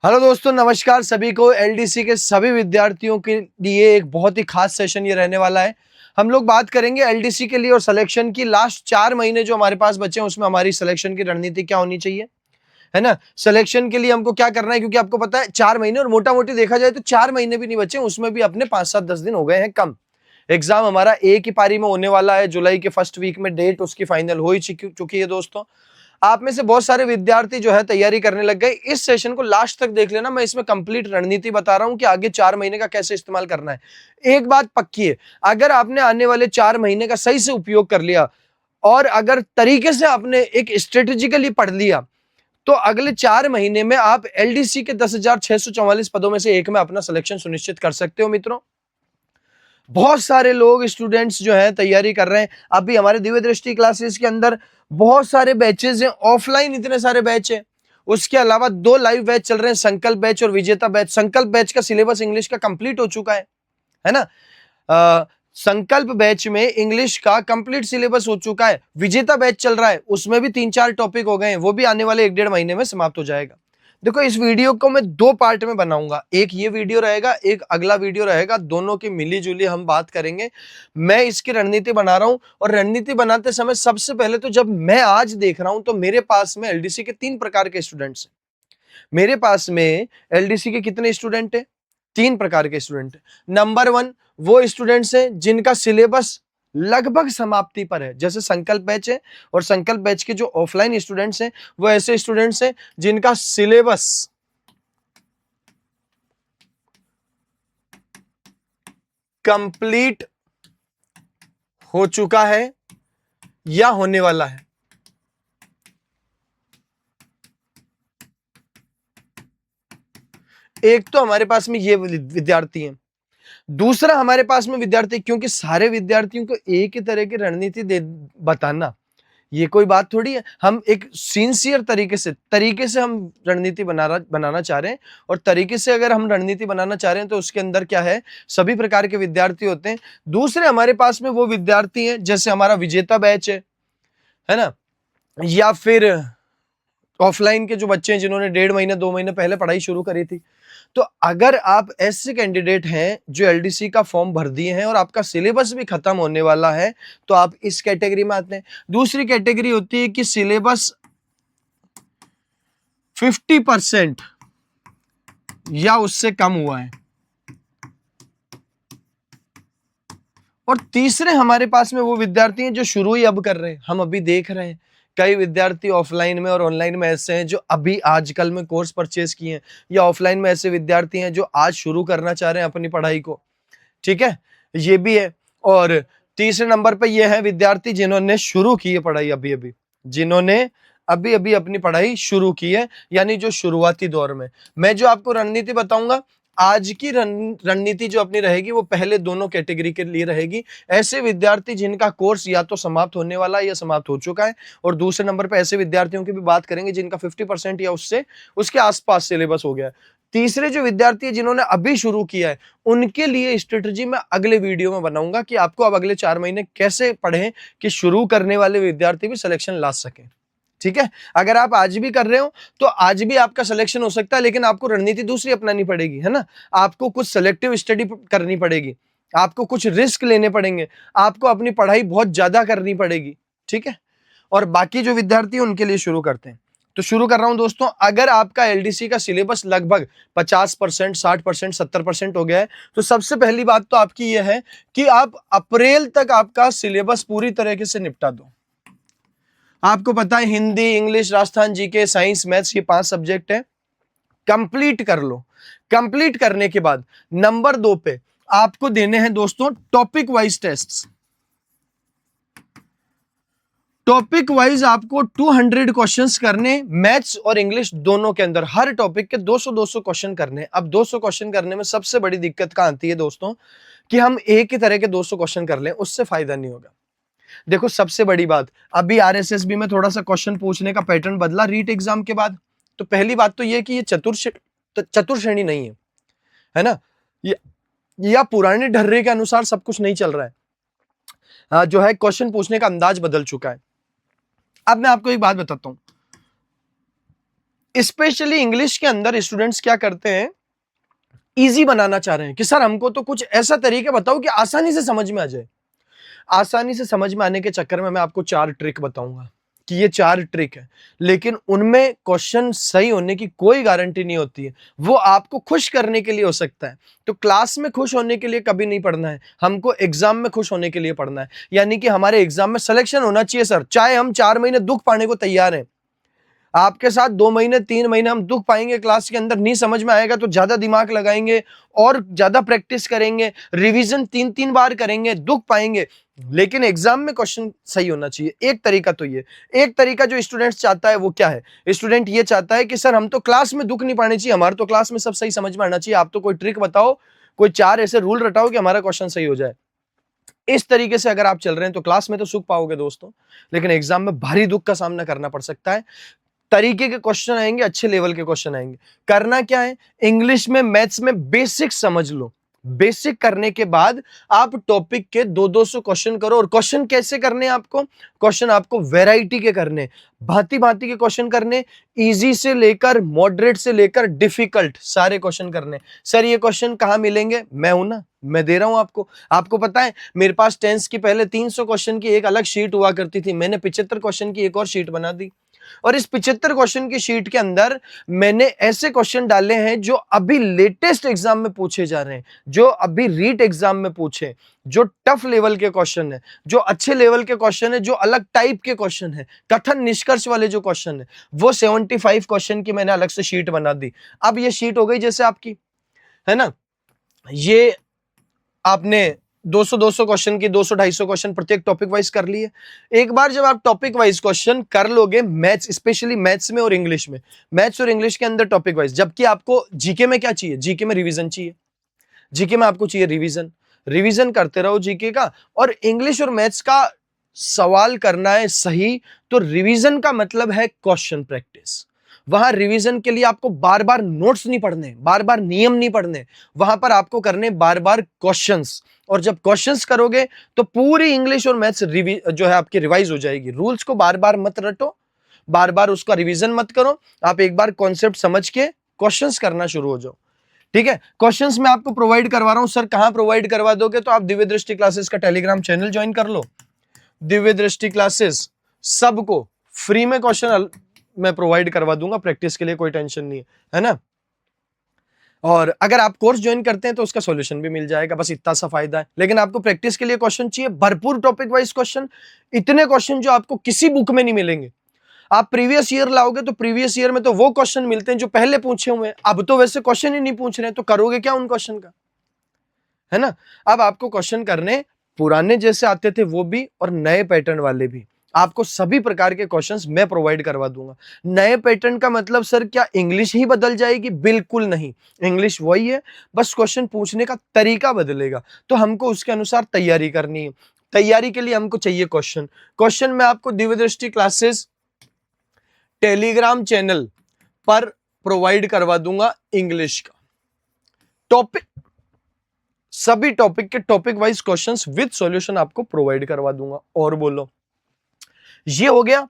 Hello दोस्तों, नमस्कार सभी को। एलडीसी के सभी विद्यार्थियों के लिए एक बहुत ही खास सेशन ये रहने वाला है। हम लोग बात करेंगे एलडीसी के लिए और सिलेक्शन की। लास्ट 4 महीने जो हमारे पास बचे हैं उसमें हमारी सिलेक्शन की रणनीति क्या होनी चाहिए, है ना। सिलेक्शन के लिए हमको क्या करना है, क्योंकि आपको पता है 4 महीने और मोटा मोटी देखा जाए तो 4 महीने भी नहीं बचे, उसमें भी अपने 5-7-10 दिन हो गए हैं कम। एग्जाम हमारा एक ही पारी में होने वाला है। जुलाई के फर्स्ट वीक में डेट उसकी फाइनल हो ही चुकी है। दोस्तों, आप में से बहुत सारे विद्यार्थी जो है तैयारी करने लग गए। इस सेशन को लास्ट तक देख लेना, मैं इसमें कंप्लीट रणनीति बता रहा हूं कि आगे 4 महीने का कैसे इस्तेमाल करना है। एक बात पक्की है, अगर आपने आने वाले 4 महीने का सही से उपयोग कर लिया और अगर तरीके से आपने एक स्ट्रेटेजिकली पढ़ लिया, तो अगले 4 महीने में आप एलडीसी के 10,644 पदों में से एक में अपना सिलेक्शन सुनिश्चित कर सकते हो। मित्रों, बहुत सारे लोग स्टूडेंट्स जो हैं तैयारी कर रहे हैं। अभी हमारे दिव्य दृष्टि क्लासेस के अंदर बहुत सारे बैचेस हैं, ऑफलाइन इतने सारे बैच हैं। उसके अलावा 2 लाइव बैच चल रहे हैं, संकल्प बैच और विजेता बैच। संकल्प बैच का सिलेबस इंग्लिश का कंप्लीट हो चुका है ना। संकल्प बैच में इंग्लिश का कंप्लीट सिलेबस हो चुका है। विजेता बैच चल रहा है, उसमें भी 3-4 टॉपिक हो गए हैं, वो भी आने वाले 1-1.5 महीने में समाप्त हो जाएगा। देखो, इस वीडियो को मैं 2 पार्ट में बनाऊंगा, एक ये वीडियो रहेगा, एक अगला वीडियो रहेगा, दोनों की मिली जुली हम बात करेंगे। मैं इसकी रणनीति बना रहा हूं और रणनीति बनाते समय सबसे पहले तो जब मैं आज देख रहा हूं तो मेरे पास में एलडीसी के 3 प्रकार के स्टूडेंट्स हैं। मेरे पास में एलडीसी के कितने स्टूडेंट हैं? 3 प्रकार के स्टूडेंट। नंबर 1 वो स्टूडेंट्स हैं जिनका सिलेबस लगभग समाप्ति पर है, जैसे संकल्प बैच है। और संकल्प बैच के जो ऑफलाइन स्टूडेंट्स हैं वो ऐसे स्टूडेंट्स हैं जिनका सिलेबस कंप्लीट हो चुका है या होने वाला है। एक तो हमारे पास में ये विद्यार्थी हैं। दूसरा हमारे पास में विद्यार्थी, क्योंकि सारे विद्यार्थियों को एक ही तरह की रणनीति दे बताना ये कोई बात थोड़ी है। हम एक सिंसियर तरीके से हम रणनीति बनाना चाह रहे हैं। और तरीके से अगर हम रणनीति बनाना चाह रहे हैं तो उसके अंदर क्या है, सभी प्रकार के विद्यार्थी होते हैं। दूसरे हमारे पास में वो विद्यार्थी हैं जैसे हमारा विजेता बैच है ना, या फिर ऑफलाइन के जो बच्चे हैं जिन्होंने 1.5 महीने 2 महीने पहले पढ़ाई शुरू करी थी। तो अगर आप ऐसे कैंडिडेट हैं जो एलडीसी का फॉर्म भर दिए हैं और आपका सिलेबस भी खत्म होने वाला है, तो आप इस कैटेगरी में आते हैं। दूसरी कैटेगरी होती है कि सिलेबस 50% या उससे कम हुआ है। और तीसरे हमारे पास में वो विद्यार्थी हैं जो शुरू ही अब कर रहे हैं। हम अभी देख रहे हैं कई विद्यार्थी ऑफलाइन में और ऑनलाइन में ऐसे हैं जो अभी आजकल में कोर्स परचेज किए हैं, या ऑफलाइन में ऐसे विद्यार्थी हैं जो आज शुरू करना चाह रहे हैं अपनी पढ़ाई को। ठीक है, ये भी है। और तीसरे नंबर पे ये है विद्यार्थी जिन्होंने शुरू की है पढ़ाई अभी अभी, जिन्होंने अभी अभी अपनी पढ़ाई शुरू की है, यानी जो शुरुआती दौर में। मैं जो आपको रणनीति बताऊंगा, आज की रणनीति जो अपनी रहेगी वो पहले दोनों कैटेगरी के लिए रहेगी। ऐसे विद्यार्थी जिनका कोर्स या तो समाप्त होने वाला है या समाप्त हो चुका है। और दूसरे नंबर पे ऐसे विद्यार्थियों की भी बात करेंगे जिनका 50% या उससे उसके आसपास सिलेबस हो गया है। तीसरे जो विद्यार्थी है जिन्होंने अभी शुरू किया है, उनके लिए स्ट्रेटजी मैं अगले वीडियो में बनाऊंगा कि आपको अब अगले 4 महीने कैसे पढ़ें कि शुरू करने वाले विद्यार्थी भी सिलेक्शन ला सके। ठीक है, अगर आप आज भी कर रहे हो तो आज भी आपका सिलेक्शन हो सकता है, लेकिन आपको रणनीति दूसरी अपनानी पड़ेगी, है ना। आपको कुछ सेलेक्टिव स्टडी करनी पड़ेगी, आपको कुछ रिस्क लेने पड़ेंगे, आपको अपनी पढ़ाई बहुत ज्यादा करनी पड़ेगी। ठीक है, और बाकी जो विद्यार्थी हैं उनके लिए शुरू करते हैं। तो शुरू कर रहा हूं दोस्तों। अगर आपका एलडीसी का सिलेबस लगभग 50%, 60%, 70% हो गया है, तो सबसे पहली बात तो आपकी यह है कि आप अप्रैल तक आपका सिलेबस पूरी तरीके से निपटा दो। आपको पता है Hindi, English, Rajasthan GK, science, maths, ये 5 सब्जेक्ट है। कंप्लीट कर लो। कंप्लीट करने के बाद नंबर 2 पे आपको देने हैं दोस्तों topic wise tests. Topic wise आपको 200 क्वेश्चंस करने, मैथ्स और इंग्लिश दोनों के अंदर, हर टॉपिक के 200-200 क्वेश्चन करने। अब 200 क्वेश्चन करने में सबसे बड़ी दिक्कत कहां आती है दोस्तों, कि हम एक ही तरह के 200 क्वेश्चन कर लें, उससे फायदा नहीं होगा। देखो, सबसे बड़ी बात, अभी आरएसएसबी में थोड़ा सा क्वेश्चन पूछने का पैटर्न बदला रीट एग्जाम के बाद। तो पहली बात तो ये कि ये चतुर श्रेणी नहीं है ना। ये या पुराने ढर्रे के अनुसार सब कुछ नहीं चल रहा है। जो है क्वेश्चन पूछने का अंदाज बदल चुका है। अब मैं आपको एक बात बताता हूं, स्पेशली इंग्लिश के अंदर स्टूडेंट्स क्या करते हैं, इजी बनाना चाह रहे हैं कि सर हमको तो कुछ ऐसा तरीका बताओ कि आसानी से समझ में आ जाए। आसानी से समझ में आने के चक्कर में मैं आपको 4 ट्रिक बताऊंगा कि ये 4 ट्रिक है, लेकिन उनमें क्वेश्चन सही होने की कोई गारंटी नहीं होती है। वो आपको खुश करने के लिए हो सकता है। तो क्लास में खुश होने के लिए कभी नहीं पढ़ना है, हमको एग्जाम में खुश होने के लिए पढ़ना है। यानी कि हमारे एग्जाम में सिलेक्शन होना चाहिए सर, चाहे हम 4 महीने दुख पाने को तैयार हैं। आपके साथ 2 महीने 3 महीने हम दुख पाएंगे, क्लास के अंदर नहीं समझ में आएगा तो ज्यादा दिमाग लगाएंगे और ज्यादा प्रैक्टिस करेंगे, रिवीजन 3-3 बार करेंगे, दुख पाएंगे, लेकिन एग्जाम में क्वेश्चन सही होना चाहिए। एक तरीका तो ये, एक तरीका जो स्टूडेंट चाहता है वो क्या है, स्टूडेंट ये चाहता है कि सर हम तो क्लास में दुख नहीं पाने चाहिए, हमारे तो क्लास में सब सही समझ में आना चाहिए, आप तो कोई ट्रिक बताओ, कोई 4 ऐसे रूल रटाओ कि हमारा क्वेश्चन सही हो जाए। इस तरीके से अगर आप चल रहे हैं तो क्लास में तो सुख पाओगे दोस्तों, लेकिन एग्जाम में भारी दुख का सामना करना पड़ सकता है। तरीके के क्वेश्चन आएंगे, अच्छे लेवल के क्वेश्चन आएंगे। करना क्या है, इंग्लिश में मैथ्स में बेसिक समझ लो। बेसिक करने के बाद आप टॉपिक के 200 क्वेश्चन करो। और क्वेश्चन कैसे करने हैं आपको, क्वेश्चन आपको वैरायटी के करने, भांति भांति के क्वेश्चन करने, इजी से लेकर मॉडरेट से लेकर डिफिकल्ट सारे क्वेश्चन करने। सर ये क्वेश्चन कहां मिलेंगे, मैं हूं ना, मैं दे रहा हूं आपको। आपको पता है मेरे पास टेंस की पहले 300 क्वेश्चन की एक अलग शीट हुआ करती थी, मैंने 75 क्वेश्चन की एक और शीट बना दी। और इस 75 क्वेश्चन की शीट के अंदर मैंने ऐसे क्वेश्चन डाले हैं जो अभी लेटेस्ट एग्जाम में पूछे जा रहे हैं, जो अभी रीट एग्जाम में पूछे, जो टफ लेवल के क्वेश्चन है, जो अच्छे लेवल के क्वेश्चन है, जो अलग टाइप के क्वेश्चन है, कथन निष्कर्ष वाले जो क्वेश्चन है, वो 75 क्वेश्चन की मैंने अलग से शीट बना दी। अब ये शीट हो गई जैसे आपकी, है ना, ये आपने 200-200 क्वेश्चन की 200-250 क्वेश्चन प्रत्येक टॉपिक वाइज कर लिए। एक बार जब आप टॉपिक वाइज क्वेश्चन कर लोगे, मैथ्स स्पेशली मैथ्स में और इंग्लिश में, मैथ्स और इंग्लिश के अंदर टॉपिक वाइज, जबकि आपको जीके में क्या चाहिए, जीके में रिवीजन चाहिए, जीके में आपको चाहिए रिवीजन, रिवीजन करते रहो जीके का। और इंग्लिश और मैथ्स का सवाल करना है सही, तो रिवीजन का मतलब है क्वेश्चन प्रैक्टिस। वहां रिवीजन के लिए आपको बार बार नोट्स नहीं पढ़ने, बार बार नियम नहीं पढ़ने, वहां पर आपको करने बार बार क्वेश्चंस। और जब क्वेश्चंस करोगे तो पूरी इंग्लिश और मैथ्स जो है आपकी रिवाइज हो जाएगी। रूल्स को बार बार मत रटो, बार बार उसका रिवीजन मत करो, आप एक बार कॉन्सेप्ट समझ के क्वेश्चंस करना शुरू हो जाओ। ठीक है, क्वेश्चंस मैं आपको प्रोवाइड करवा रहा हूं। सर कहां प्रोवाइड करवा दोगे, तो आप दिव्य दृष्टि क्लासेस का टेलीग्राम चैनल ज्वाइन कर लो। दिव्य दृष्टि क्लासेस सबको फ्री में क्वेश्चन मैं प्रोवाइड करवा दूंगा, प्रैक्टिस के लिए कोई टेंशन नहीं है ना। और अगर आप कोर्स ज्वाइन करते हैं तो उसका सॉल्यूशन भी मिल जाएगा, बस इतना सा फायदा है। लेकिन आपको प्रैक्टिस के लिए क्वेश्चन चाहिए, भरपूर टॉपिक वाइज क्वेश्चन, इतने क्वेश्चन जो आपको किसी बुक में नहीं मिलेंगे। आप प्रीवियस ईयर लाओगे तो प्रीवियस ईयर में तो वो क्वेश्चन मिलते हैं जो पहले पूछे हुए हैं, अब तो वैसे क्वेश्चन ही नहीं पूछ रहे हैं, तो करोगे क्या उन क्वेश्चन का, है ना। अब आपको क्वेश्चन करने पुराने जैसे आते थे वो भी, और नए पैटर्न वाले भी। आपको सभी प्रकार के क्वेश्चंस मैं प्रोवाइड करवा दूंगा। नए पैटर्न का मतलब सर क्या इंग्लिश ही बदल जाएगी, बिल्कुल नहीं, इंग्लिश वही है, बस क्वेश्चन पूछने का तरीका बदलेगा। तो हमको उसके अनुसार तैयारी करनी है। तैयारी के लिए हमको चाहिए क्वेश्चन। क्वेश्चन मैं आपको दिव्य दृष्टि क्लासेस टेलीग्राम चैनल पर प्रोवाइड करवा दूंगा। इंग्लिश का टॉपिक, सभी टॉपिक के topic wise questions with solution आपको प्रोवाइड करवा दूंगा। और बोलो, ये हो गया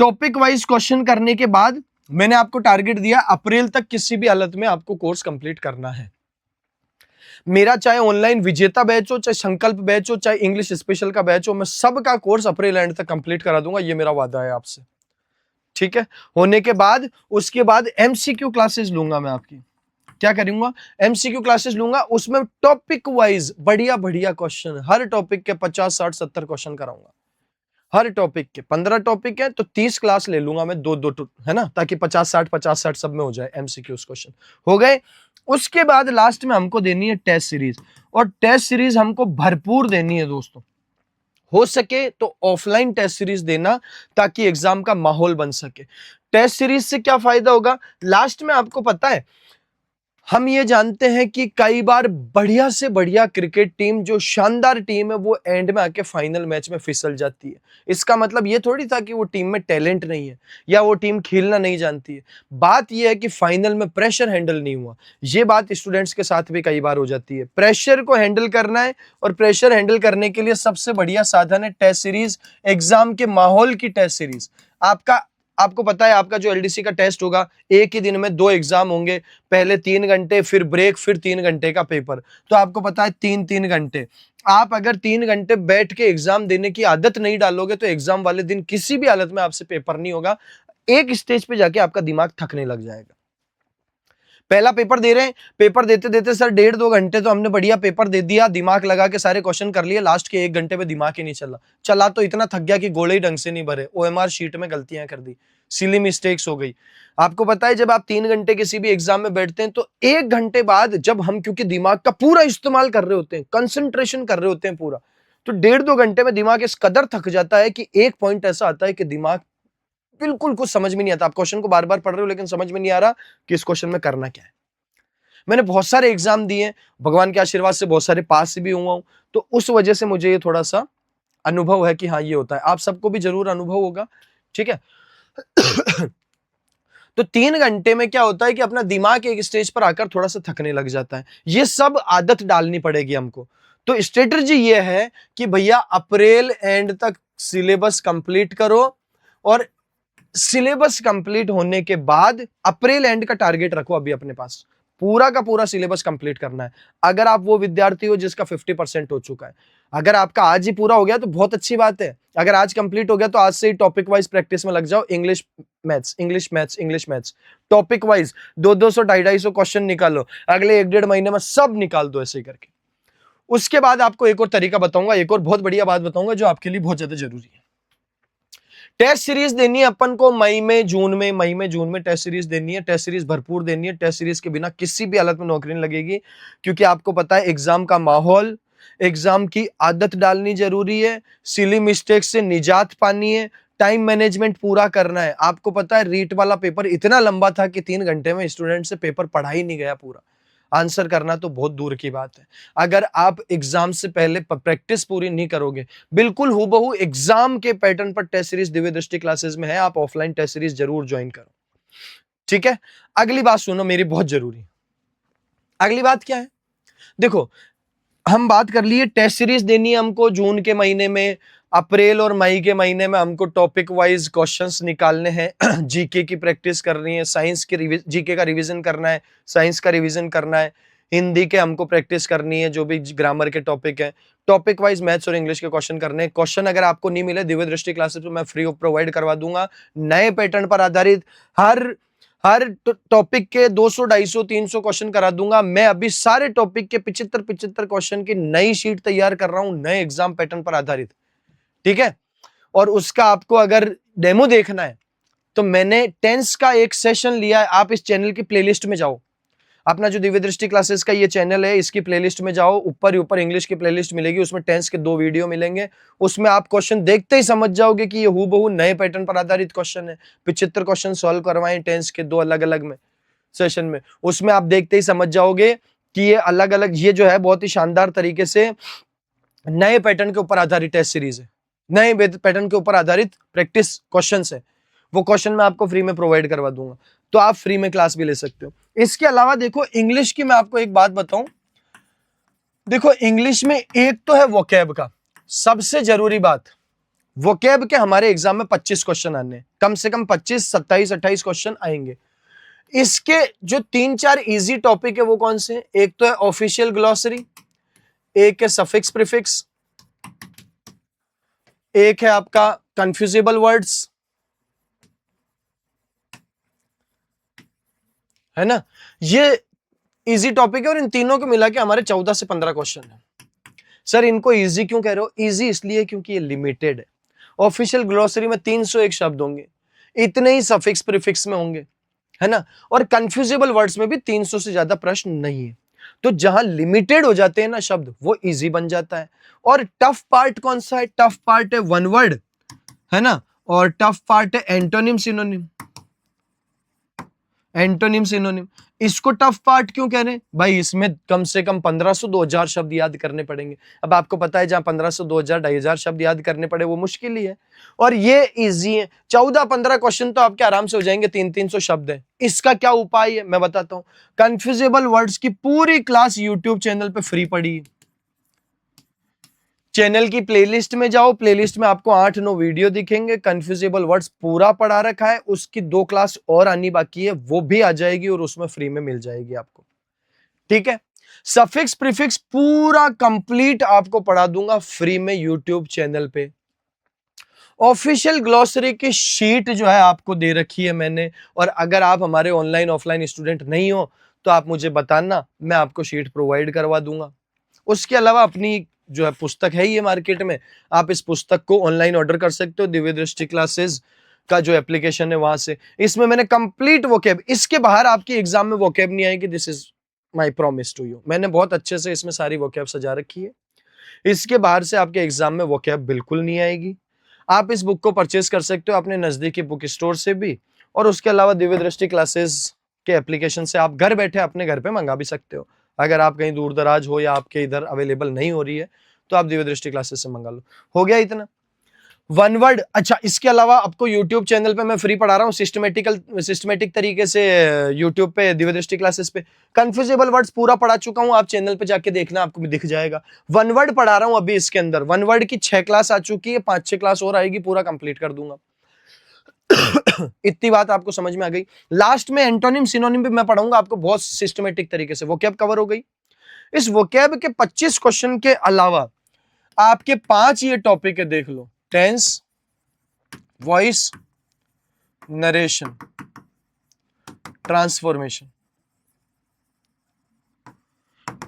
टॉपिक वाइज क्वेश्चन करने के बाद मैंने आपको टारगेट दिया अप्रैल तक किसी भी हालत में आपको कोर्स कंप्लीट करना है। मेरा चाहे ऑनलाइन विजेता बैच हो, चाहे संकल्प बैच हो, चाहे इंग्लिश स्पेशल का बैच हो, मैं सबका कोर्स अप्रैल एंड तक कंप्लीट करा दूंगा, ये मेरा वादा है आपसे। ठीक है, होने के बाद उसके बाद एमसीक्यू क्लासेस लूंगा मैं आपकी। क्या करूंगा, एमसीक्यू क्लासेस लूंगा, उसमें टॉपिक वाइज बढ़िया बढ़िया क्वेश्चन, हर टॉपिक के 50 60 70 क्वेश्चन कराऊंगा। हर टॉपिक के 15 टॉपिक है तो 30 क्लास ले लूंगा मैं, दो दो, है ना, ताकि 50 60 सब में हो जाए एमसीक्यूज क्वेश्चन। हो गए। उसके बाद लास्ट में हमको देनी है टेस्ट सीरीज, और टेस्ट सीरीज हमको भरपूर देनी है दोस्तों। हो सके तो ऑफलाइन टेस्ट सीरीज देना, ताकि एग्जाम का माहौल बन सके। टेस्ट सीरीज से क्या फायदा होगा, लास्ट में आपको पता है, हम ये जानते हैं कि कई बार बढ़िया से बढ़िया क्रिकेट टीम, जो शानदार टीम है, वो एंड में आके फाइनल मैच में फिसल जाती है। इसका मतलब ये थोड़ी था कि वो टीम में टैलेंट नहीं है या वो टीम खेलना नहीं जानती है। बात ये है कि फाइनल में प्रेशर हैंडल नहीं हुआ। ये बात स्टूडेंट्स के साथ भी कई बार हो जाती है। प्रेशर को हैंडल करना है, और प्रेशर हैंडल करने के लिए सबसे बढ़िया साधन है टेस्ट सीरीज, एग्जाम के माहौल की टेस्ट सीरीज। आपका आपको पता है आपका जो एलडीसी का टेस्ट होगा, एक ही दिन में 2 एग्जाम होंगे, पहले 3 घंटे, फिर ब्रेक, फिर 3 घंटे का पेपर। तो आपको पता है 3-3 घंटे। आप अगर 3 घंटे बैठ के एग्जाम देने की आदत नहीं डालोगे तो एग्जाम वाले दिन किसी भी हालत में आपसे पेपर नहीं होगा। एक स्टेज पे जाके आपका दिमाग थकने लग जाएगा। पहला पेपर दे रहे हैं, पेपर देते देते सर 1.5-2 घंटे तो हमने बढ़िया पेपर दे दिया, दिमाग लगा के सारे क्वेश्चन कर लिए, लास्ट के 1 घंटे में दिमाग ही नहीं चला तो इतना थक गया कि गोले ही ढंग से नहीं भरे, ओएमआर शीट में गलतियां कर दी, सिली मिस्टेक्स हो गई। आपको पता है जब आप 3 घंटे किसी भी एग्जाम में बैठते हैं तो 1 घंटे बाद जब हम क्योंकि दिमाग का पूरा इस्तेमाल कर रहे होते हैं, कंसंट्रेशन कर रहे होते हैं पूरा, तो 1.5-2 घंटे में दिमाग इस कदर थक जाता है कि एक पॉइंट ऐसा आता है कि दिमाग बिल्कुल कुछ समझ में नहीं आता। आप क्वेश्चन को बार बार पढ़ रहे हो लेकिन समझ में नहीं आ रहा कि इस क्वेश्चन में करना क्या है। मैंने बहुत सारे एग्जाम दिए, भगवान के आशीर्वाद से बहुत सारे पास भी हुआ हूं, तो उस वजह से मुझे ये थोड़ा सा अनुभव है कि हाँ ये होता है। आप सबको भी जरूर अनुभव होगा, ठीक है। तो 3 घंटे में क्या होता है कि अपना दिमाग एक स्टेज पर आकर थोड़ा सा थकने लग जाता है। ये सब आदत डालनी पड़ेगी हमको। तो स्ट्रेटजी ये है कि भैया अप्रैल एंड तक सिलेबस कंप्लीट करो, और सिलेबस कंप्लीट होने के बाद अप्रैल एंड का टारगेट रखो अभी अपने पास, पूरा का पूरा सिलेबस कंप्लीट करना है। अगर आप वो विद्यार्थी हो जिसका 50% हो चुका है, अगर आपका आज ही पूरा हो गया तो बहुत अच्छी बात है। अगर आज कंप्लीट हो गया तो आज से ही टॉपिक वाइज प्रैक्टिस में लग जाओ, English maths, English maths, English maths, topic wise 200-200, 250-250 question निकाल लो, अगले 1-1.5 महीने में सब निकाल दो ऐसे ही करके। उसके बाद आपको एक और तरीका बताऊंगा, एक और बहुत बढ़िया बात बताऊंगा जो आपके लिए बहुत ज्यादा जरूरी है। टेस्ट सीरीज देनी है अपन को मई में जून में टेस्ट सीरीज देनी है, टेस्ट सीरीज भरपूर देनी है। टेस्ट सीरीज के बिना किसी भी हालत में नौकरी नहीं लगेगी, क्योंकि आपको पता है एग्जाम का माहौल, एग्जाम की आदत डालनी जरूरी है, सिली मिस्टेक से निजात पानी है, टाइम मैनेजमेंट पूरा करना है। आपको पता है रीट वाला पेपर इतना लंबा था कि 3 घंटे में स्टूडेंट से पेपर पढ़ा ही नहीं गया पूरा, आंसर करना तो बहुत दूर की बात है। अगर आप एग्जाम से पहले प्रैक्टिस पूरी नहीं करोगे, बिल्कुल हूबहू एग्जाम के पैटर्न पर टेस्ट सीरीज दिव्य दृष्टि क्लासेस में है, आप ऑफलाइन टेस्ट सीरीज जरूर ज्वाइन करो, ठीक है। अगली बात सुनो मेरी, बहुत जरूरी। अगली बात क्या है, देखो हम बात कर लिए टेस्ट सीरीज देनी है हमको जून के महीने में, अप्रैल और मई के महीने में हमको टॉपिक वाइज क्वेश्चंस निकालने हैं, जीके की प्रैक्टिस करनी है, साइंस के जीके का रिवीजन करना है, साइंस का रिवीजन करना है, हिंदी के हमको प्रैक्टिस करनी है, जो भी ग्रामर के टॉपिक है, टॉपिक वाइज मैथ्स और इंग्लिश के क्वेश्चन करने हैं। क्वेश्चन अगर आपको नहीं मिले दिव्य दृष्टि क्लासेस में मैं फ्री ऑफ प्रोवाइड करवा दूंगा, नए पैटर्न पर आधारित हर टॉपिक के 200, 250, 300 क्वेश्चन करा दूंगा। मैं अभी सारे टॉपिक के 75 क्वेश्चन की नई शीट तैयार कर रहा हूं, नए एग्जाम पैटर्न पर आधारित, ठीक है। और उसका आपको अगर डेमो देखना है तो मैंने टेंस का एक सेशन लिया है, आप इस चैनल की प्लेलिस्ट में जाओ, अपना जो दिव्य दृष्टि क्लासेस का ये चैनल है इसकी प्लेलिस्ट में जाओ, ऊपर ही ऊपर इंग्लिश की प्लेलिस्ट मिलेगी, उसमें टेंस के 2 वीडियो मिलेंगे, उसमें आप क्वेश्चन देखते ही समझ जाओगे कि ये हूबहू नए पैटर्न पर आधारित क्वेश्चन है। 75 क्वेश्चन सॉल्व करवाए टेंस के 2 अलग अलग में सेशन में, उसमें आप देखते ही समझ जाओगे कि ये अलग अलग, ये जो है बहुत ही शानदार तरीके से नए पैटर्न के ऊपर आधारित टेस्ट सीरीज है, नए पैटर्न के ऊपर आधारित प्रैक्टिस क्वेश्चन है। वो क्वेश्चन मैं आपको फ्री में प्रोवाइड करवा दूंगा, तो आप फ्री में क्लास भी ले सकते हो। इसके अलावा देखो इंग्लिश की मैं आपको एक बात बताऊं, देखो इंग्लिश में एक तो है वोकैब का, सबसे जरूरी बात, वोकैब के हमारे एग्जाम में 25 क्वेश्चन आने, कम से कम 25, 27, 28 क्वेश्चन आएंगे। इसके जो 3-4 इजी टॉपिक है वो कौन से, एक तो है ऑफिशियल ग्लॉसरी, एक है सफिक्स प्रीफिक्स, एक है आपका कंफ्यूजेबल वर्ड्स, है ना, ये इजी टॉपिक है। और इन तीनों को मिला के हमारे 14 से 15 क्वेश्चन है। सर इनको इजी क्यों कह रहे हो, इजी इसलिए क्योंकि ये लिमिटेड है। ऑफिशियल ग्लोसरी में 301 शब्द होंगे, इतने ही सफिक्स प्रीफिक्स में होंगे, है ना, और कंफ्यूजेबल वर्ड्स में भी 300 से ज्यादा प्रश्न नहीं है। तो जहां लिमिटेड हो जाते हैं ना शब्द, वो इजी बन जाता है। और टफ पार्ट कौन सा है, टफ पार्ट है वन वर्ड, है ना, और टफ पार्ट है एंटोनिम सिनोनिम, एंटोनिम सिनोनिम। इसको टफ पार्ट क्यों कह रहे हैं भाई, इसमें कम से कम 1500, 2000 शब्द याद करने पड़ेंगे। अब आपको पता है जहां 1500, 2000, 2500 शब्द याद करने पड़े वो मुश्किल ही है, और ये इजी है। 14-15 क्वेश्चन तो आपके आराम से हो जाएंगे, 300-300 शब्द है। इसका क्या उपाय है मैं बताता हूं। कंफ्यूजेबल वर्ड्स की पूरी क्लास यूट्यूब चैनल पे फ्री पड़ी है, चैनल की प्लेलिस्ट में जाओ, प्लेलिस्ट में आपको 8-9 वीडियो दिखेंगे, कंफ्यूजेबल वर्ड्स पूरा पढ़ा रखा है, उसकी 2 क्लास और आनी बाकी है, वो भी आ जाएगी और उसमें फ्री में मिल जाएगी आपको, ठीक है। सफिक्स प्रीफिक्स पूरा कंप्लीट आपको पढ़ा दूंगा फ्री में यूट्यूब चैनल पे। ऑफिशियल ग्लॉसरी की शीट जो है आपको दे रखी है मैंने, और अगर आप हमारे ऑनलाइन ऑफलाइन स्टूडेंट नहीं हो तो आप मुझे बताना, मैं आपको शीट प्रोवाइड करवा दूंगा। उसके अलावा अपनी जो है पुस्तक है ये मार्केट में, आप इस पुस्तक को ऑनलाइन ऑर्डर कर सकते हो, दिव्य दृष्टि क्लासेस का जो एप्लीकेशन है वहां से। इसमें मैंने कंप्लीट वोकैब, इसके बाहर आपकी एग्जाम में वोकैब नहीं आएगी, this is my promise to you. मैंने बहुत अच्छे से इसमें सारी वोकैब सजा रखी है, इसके बाहर से आपके एग्जाम में वोकैब बिल्कुल नहीं आएगी। आप इस बुक को परचेज कर सकते हो अपने नजदीकी बुक स्टोर से भी, और उसके अलावा दिव्य दृष्टि क्लासेस के एप्लीकेशन से आप घर बैठे अपने घर पे मंगा भी सकते हो। अगर आप कहीं दूर दराज हो या आपके इधर अवेलेबल नहीं हो रही है तो आप दिव्य दृष्टि क्लासेस से मंगा लो। हो गया इतना। वन वर्ड, अच्छा इसके अलावा आपको YouTube चैनल पे मैं फ्री पढ़ा रहा हूँ सिस्टमेटिक तरीके से, YouTube पे दिव्य दृष्टि क्लासेस पे कंफ्यूजेबल वर्ड्स पूरा पढ़ा चुका हूँ, आप चैनल पे जाके देखना, आपको भी दिख जाएगा। वन वर्ड पढ़ा रहा हूँ अभी इसके अंदर, वन वर्ड की 6 क्लास आ चुकी है, 5-6 क्लास और आएगी, पूरा कंप्लीट कर दूंगा। इतनी बात आपको समझ में आ गई। लास्ट में एंटोनिम सिनोनिम भी मैं पढ़ाऊंगा आपको बहुत सिस्टमेटिक तरीके से। वोकैब कवर हो गई। इस वोकैब के 25 क्वेश्चन के अलावा आपके 5 ये टॉपिक है, देख लो, टेंस, वॉइस, नरेशन, ट्रांसफॉर्मेशन,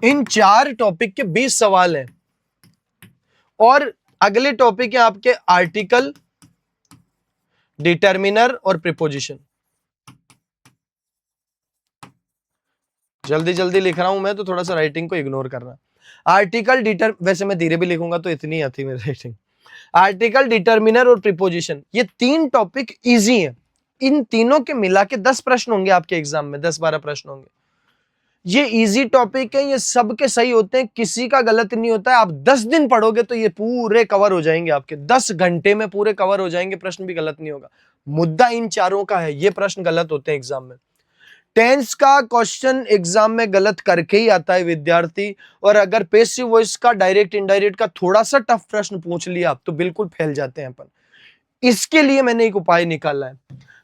इन 4 टॉपिक के 20 सवाल हैं। और अगले टॉपिक है आपके आर्टिकल, डिटर्मिनर और प्रीपोजिशन। जल्दी जल्दी लिख रहा हूं मैं तो थोड़ा सा राइटिंग को इग्नोर करना। आर्टिकल वैसे मैं धीरे भी लिखूंगा तो इतनी आती मेरी राइटिंग। आर्टिकल, डिटर्मिनर और प्रीपोजिशन, ये 3 टॉपिक इजी हैं। इन तीनों के मिला के 10 प्रश्न होंगे आपके एग्जाम में, 10-12 प्रश्न होंगे। ये इजी टॉपिक है, ये सबके सही होते हैं, किसी का गलत नहीं होता है। आप 10 दिन पढ़ोगे तो ये पूरे कवर हो जाएंगे, आपके 10 घंटे में पूरे कवर हो जाएंगे, प्रश्न भी गलत नहीं होगा। मुद्दा इन चारों का है, ये प्रश्न गलत होते हैं एग्जाम में। टेंस का क्वेश्चन एग्जाम में गलत करके ही आता है विद्यार्थी, और अगर पेसिव वॉइस का, डायरेक्ट इनडायरेक्ट का थोड़ा सा टफ प्रश्न पूछ लिया आप तो बिल्कुल फैल जाते हैं अपन। इसके लिए मैंने एक उपाय निकाला है,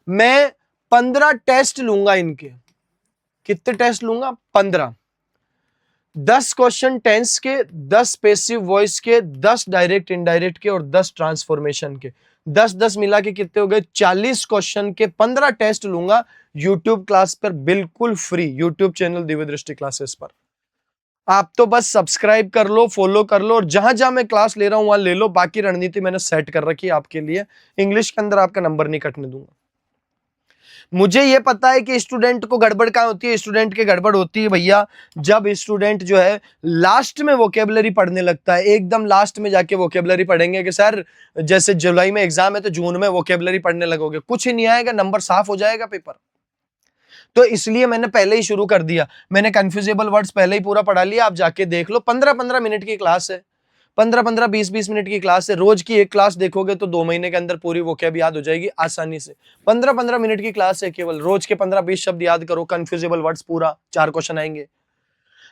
मैं 15 टेस्ट लूंगा इनके। कितने टेस्ट लूंगा? 15। 10 क्वेश्चन टेंस के, 10 पेसिव वॉइस के, 10 डायरेक्ट इनडायरेक्ट के और 10 ट्रांसफॉर्मेशन के। 10-10 मिला के कितने हो गए? 40 क्वेश्चन के 15 टेस्ट लूंगा यूट्यूब क्लास पर, बिल्कुल फ्री, यूट्यूब चैनल दिव्य दृष्टि क्लासेस पर। आप तो बस सब्सक्राइब कर लो, फॉलो कर लो, और जहां जहां मैं क्लास ले रहा हूं वहां ले लो। बाकी रणनीति मैंने सेट कर रखी है आपके लिए, इंग्लिश के अंदर आपका नंबर नहीं कटने दूंगा। मुझे ये पता है कि स्टूडेंट को गड़बड़ कहाँ होती है। स्टूडेंट की गड़बड़ होती है भैया जब स्टूडेंट जो है लास्ट में वोकेबलरी पढ़ने लगता है, एकदम लास्ट में जाके वोकेबलरी पढ़ेंगे कि सर जैसे जुलाई में एग्जाम है तो जून में वोकेबलरी पढ़ने लगोगे, कुछ ही नहीं आएगा, नंबर साफ हो जाएगा पेपर। तो इसलिए मैंने पहले ही शुरू कर दिया, मैंने कंफ्यूजेबल वर्ड्स पहले ही पूरा पढ़ा लिया। आप जाके देख लो, 15-15 मिनट की क्लास है, 15-15 20-20 मिनट की क्लास है। रोज की एक क्लास देखोगे तो 2 महीने के अंदर पूरी वोकैब याद हो जाएगी आसानी से। 15-15 मिनट की क्लास है, केवल रोज के 15-20 शब्द याद करो, कंफ्यूजेबल वर्ड्स पूरा 4 क्वेश्चन आएंगे।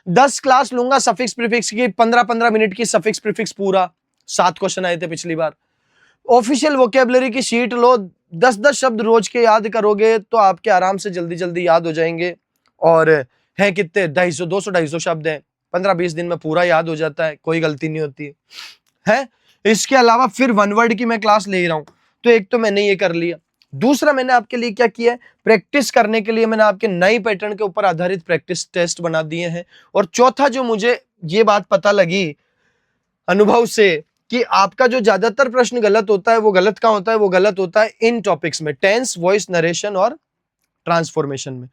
10 क्लास लूंगा सफिक्स प्रीफिक्स की, 15-15 मिनट की सफिक्स प्रीफिक्स पूरा, 7 क्वेश्चन आए थे पिछली बार। ऑफिशियल वोकेबलरी की शीट लो, 10-10 शब्द रोज के याद करोगे तो आपके आराम से जल्दी जल्दी याद हो जाएंगे। और हैं कितने? 250, 200-250 शब्द हैं, 15-20 दिन में पूरा याद हो जाता है, कोई गलती नहीं होती है। इसके अलावा फिर वन वर्ड की मैं क्लास ले रहा हूं, तो एक तो मैंने ये कर लिया। दूसरा मैंने आपके लिए क्या किया है, प्रैक्टिस करने के लिए मैंने आपके नई पैटर्न के ऊपर आधारित प्रैक्टिस टेस्ट बना दिए हैं। और चौथा जो मुझे ये बात पता लगी अनुभव से कि आपका जो ज्यादातर प्रश्न गलत होता है, वो गलत कहां होता है? वो गलत होता है इन टॉपिक्स में, टेंस, वॉइस, नरेशन और ट्रांसफॉर्मेशन में।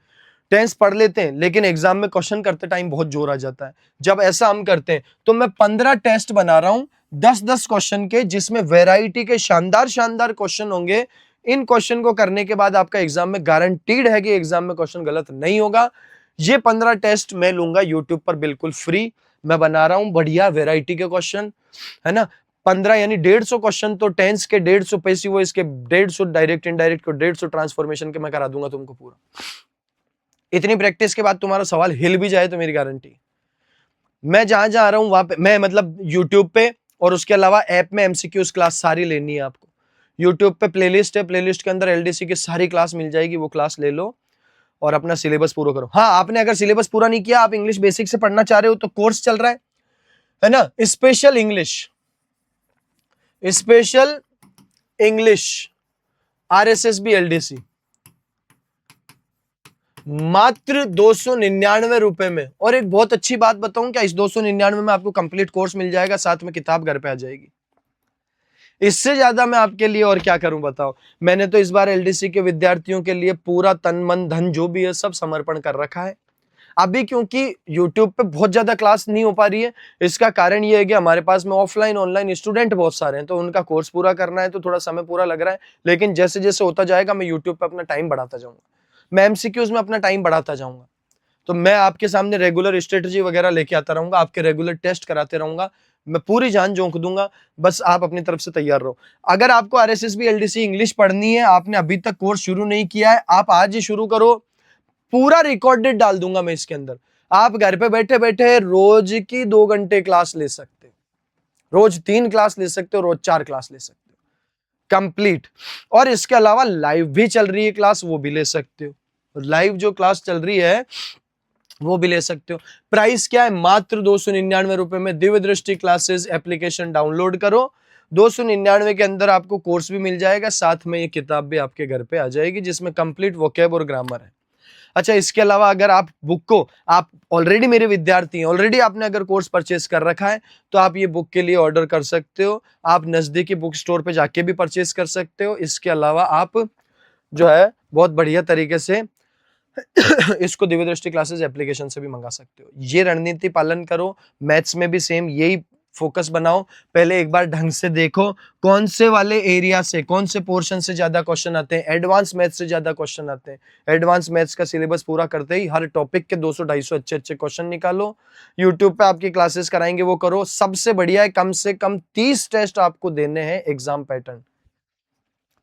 टेंस पढ़ लेते हैं लेकिन एग्जाम में क्वेश्चन करते टाइम बहुत जोर आ जाता है। जब ऐसा हम करते हैं तो मैं 15 टेस्ट बना रहा हूं 10-10 क्वेश्चन के, जिसमें वैरायटी के शानदार शानदार क्वेश्चन होंगे। इन क्वेश्चन को करने के बाद आपका एग्जाम में गारंटीड है कि एग्जाम में क्वेश्चन गलत नहीं होगा। ये 15 टेस्ट मैं लूंगा यूट्यूब पर बिल्कुल फ्री। मैं बना रहा हूं बढ़िया वैरायटी के क्वेश्चन, है ना। 15 यानी 150 क्वेश्चन तो टेंस के, 150 पैसिव वॉइस के, 150 डायरेक्ट इनडायरेक्ट को, 150 ट्रांसफॉर्मेशन के मैं करा दूंगा तुमको पूरा। इतनी प्रैक्टिस के बाद तुम्हारा सवाल हिल भी जाए तो मेरी गारंटी। मैं जहां जहां आ रहा हूं वहां पे, मैं मतलब यूट्यूब पे और उसके अलावा ऐप में एमसीक्यूज क्लास सारी लेनी है आपको। यूट्यूब पे प्लेलिस्ट है, प्लेलिस्ट के अंदर एलडीसी की सारी क्लास मिल जाएगी, वो क्लास ले लो और अपना सिलेबस पूरा करो। हाँ, आपने अगर सिलेबस पूरा नहीं किया, आप इंग्लिश बेसिक से पढ़ना चाह रहे हो तो कोर्स चल रहा है ना, स्पेशल इंग्लिश आरएसएसबी एलडीसी, मात्र 299 रुपए में। और एक बहुत अच्छी बात बताऊं क्या, इस 299 में आपको कंप्लीट कोर्स मिल जाएगा, साथ में किताब घर पे आ जाएगी। इससे ज्यादा मैं आपके लिए और क्या करूं बताओ। मैंने तो इस बार एलडीसी के विद्यार्थियों के लिए पूरा तन मन धन जो भी है सब समर्पण कर रखा है। अभी क्योंकि YouTube पे बहुत ज्यादा क्लास नहीं हो पा रही है, इसका कारण ये है कि हमारे पास में ऑफलाइन ऑनलाइन स्टूडेंट बहुत सारे हैं, तो उनका कोर्स पूरा करना है, तो थोड़ा समय पूरा लग रहा है। लेकिन जैसे जैसे होता जाएगा मैं YouTube पे अपना टाइम बढ़ाता जाऊंगा, मैं एमसीक्यूज में अपना टाइम बढ़ाता जाऊंगा। तो मैं आपके सामने रेगुलर स्ट्रेटजी वगैरह लेके आता रहूंगा, आपके रेगुलर टेस्ट कराते रहूंगा, मैं पूरी जान झोंक दूंगा। बस आप अपनी तरफ से तैयार रहो। अगर आपको आरएसएसबी एलडीसी इंग्लिश पढ़नी है, आपने अभी तक कोर्स शुरू नहीं किया है, आप आज ही शुरू करो। पूरा रिकॉर्डेड डाल दूंगा मैं इसके अंदर। आप घर पे बैठे बैठे रोज की 2 घंटे क्लास ले सकते हो, रोज 3 क्लास ले सकते हो, रोज 4 क्लास ले सकते हो कंप्लीट। और इसके अलावा लाइव भी चल रही है क्लास, वो भी ले सकते हो। लाइव जो क्लास चल रही है वो भी ले सकते हो। प्राइस क्या है, मात्र 299 रुपए में दिव्य दृष्टि क्लासेस एप्लीकेशन डाउनलोड करो। 299 के अंदर आपको कोर्स भी मिल जाएगा, साथ में ये किताब भी आपके घर पे आ जाएगी जिसमें कंप्लीट वोकैब और ग्रामर है। अच्छा, इसके अलावा अगर आप बुक को, आप ऑलरेडी मेरे विद्यार्थी हैं, ऑलरेडी आपने अगर कोर्स परचेस कर रखा है, तो आप ये बुक के लिए ऑर्डर कर सकते हो। आप नजदीकी बुक स्टोर पे जाके भी परचेस कर सकते हो। इसके अलावा आप जो है बहुत बढ़िया तरीके से इसको दिव्य दृष्टि क्लासेस एप्लीकेशन से भी मंगा सकते हो। ये रणनीति पालन करो। मैथ्स में भी सेम यही फोकस बनाओ। पहले एक बार ढंग से देखो कौन से वाले एरिया से, कौन से पोर्शन से ज्यादा क्वेश्चन आते हैं। एडवांस मैथ्स से ज्यादा क्वेश्चन आते हैं। एडवांस मैथ्स का सिलेबस पूरा करते ही हर टॉपिक के 200-250 अच्छे अच्छे क्वेश्चन निकालो। यूट्यूब पे आपकी क्लासेस कराएंगे, वो करो। सबसे बढ़िया है, कम से कम 30 टेस्ट आपको देने हैं एग्जाम पैटर्न।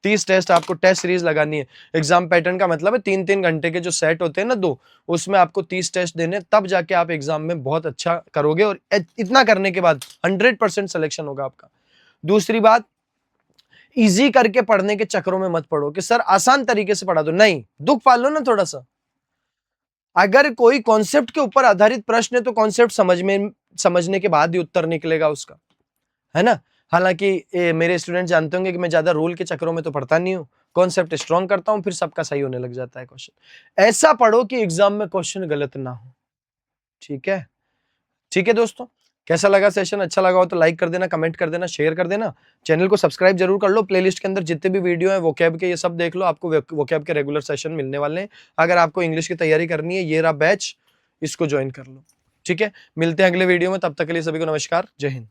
30 टेस्ट आपको टेस्ट सीरीज लगानी है। एग्जाम पैटर्न का मतलब है 3-3 घंटे के जो सेट होते हैं ना, 2, उसमें आपको 30 टेस्ट देने, तब जाके आप एग्जाम में बहुत अच्छा करोगे। और इतना करने के बाद 100% सिलेक्शन होगा आपका। दूसरी बात, इजी करके पढ़ने के चक्रों में मत पढ़ो कि सर आसान तरीके से पढ़ा दो। नहीं, दुख पाल लो ना थोड़ा सा। अगर कोई कॉन्सेप्ट के ऊपर आधारित प्रश्न है तो कॉन्सेप्ट समझने के बाद ही उत्तर निकलेगा उसका, है ना। हालांकि मेरे स्टूडेंट जानते होंगे कि मैं ज्यादा रूल के चक्रों में तो पढ़ता नहीं हूं, कॉन्सेप्ट स्ट्रॉन्ग करता हूं, फिर सबका सही होने लग जाता है क्वेश्चन। ऐसा पढ़ो कि एग्जाम में क्वेश्चन गलत ना हो। ठीक है, ठीक है दोस्तों, कैसा लगा सेशन? अच्छा लगा हो तो लाइक कर देना, कमेंट कर देना, शेयर कर देना। चैनल को सब्सक्राइब जरूर कर लो। प्लेलिस्ट के अंदर जितने भी वीडियो है वोकैब के, ये सब देख लो, आपको वोकैब के रेगुलर सेशन मिलने वाले हैं। अगर आपको इंग्लिश की तैयारी करनी है, ये रहा बैच, इसको ज्वाइन कर लो। ठीक है, मिलते हैं अगले वीडियो में, तब तक के लिए सभी को नमस्कार, जय हिंद।